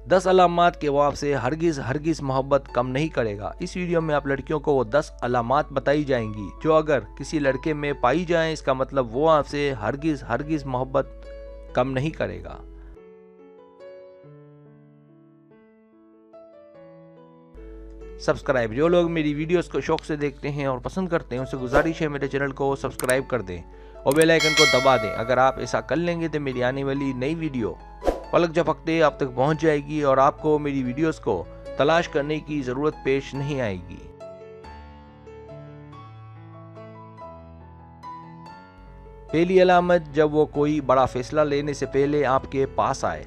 10 अलामात के वो आपसे हरगिज़ हरगिज़ मोहब्बत कम नहीं करेगा। इस वीडियो में आप लड़कियों को वो 10 अलामात बताई जाएंगी जो अगर किसी लड़के में पाई जाएं, इसका मतलब वो आपसे हरगिज़ हरगिज़ मोहब्बत कम नहीं करेगा। सब्सक्राइब, जो लोग मेरी वीडियोस को शौक से देखते हैं और पसंद करते हैं उनसे गुजारिश है मेरे चैनल को सब्सक्राइब कर दें और बेल आइकन को दबा दें। अगर आप ऐसा कर लेंगे तो मेरी आने वाली नई वीडियो पलक झपकते आप तक पहुंच जाएगी और आपको मेरी वीडियोस को तलाश करने की ज़रूरत पेश नहीं आएगी। पहली अलामत, जब वो कोई बड़ा फैसला लेने से पहले आपके पास आए।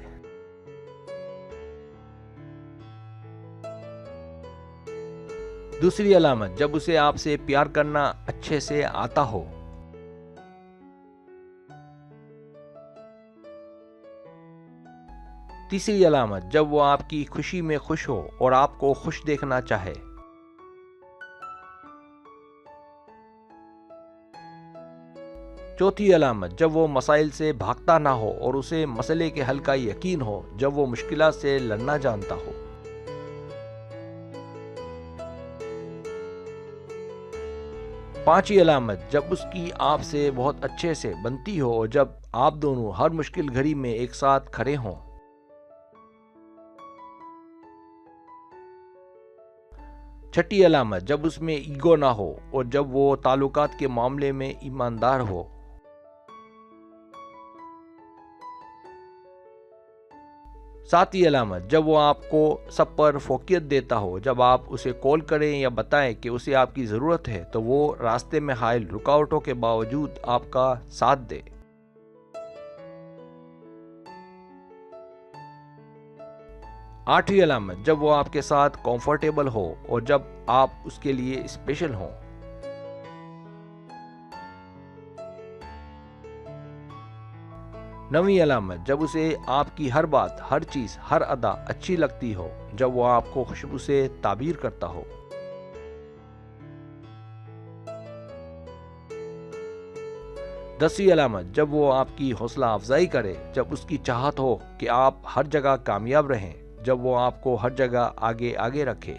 दूसरी अलामत, जब उसे आपसे प्यार करना अच्छे से आता हो। तीसरी अलामत, जब वो आपकी खुशी में खुश हो और आपको खुश देखना चाहे। चौथी अलामत, जब वो मसाइल से भागता ना हो और उसे मसले के हल का यकीन हो, जब वो मुश्किलात से लड़ना जानता हो। पांचवी अलामत, जब उसकी आपसे बहुत अच्छे से बनती हो और जब आप दोनों हर मुश्किल घड़ी में एक साथ खड़े हों। छठी अलामत, जब उसमें ईगो ना हो और जब वो ताल्लुकात के मामले में ईमानदार हो। सातवीं अलामत, जब वो आपको सब पर फोकियत देता हो, जब आप उसे कॉल करें या बताएं कि उसे आपकी ज़रूरत है तो वो रास्ते में हायल रुकावटों के बावजूद आपका साथ दे। आठवीं अलामत, जब वो आपके साथ कंफर्टेबल हो और जब आप उसके लिए स्पेशल हों। नवीं अलामत, जब उसे आपकी हर बात, हर चीज, हर अदा अच्छी लगती हो, जब वो आपको खुशबू से ताबीर करता हो। 10वीं अलामत, जब वो आपकी हौसला अफजाई करे, जब उसकी चाहत हो कि आप हर जगह कामयाब रहें, जब वो आपको हर जगह आगे आगे रखे।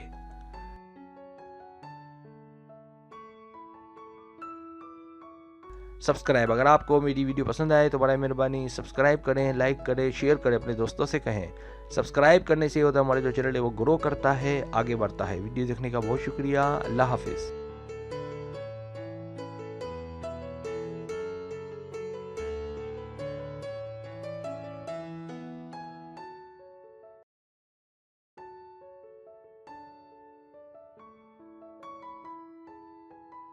सब्सक्राइब, अगर आपको मेरी वीडियो पसंद आए तो बड़ा मेहरबानी सब्सक्राइब करें, लाइक करें, शेयर करें, अपने दोस्तों से कहें। सब्सक्राइब करने से होता है हमारे जो चैनल है वो ग्रो करता है, आगे बढ़ता है। वीडियो देखने का बहुत शुक्रिया। अल्लाह हाफिज़।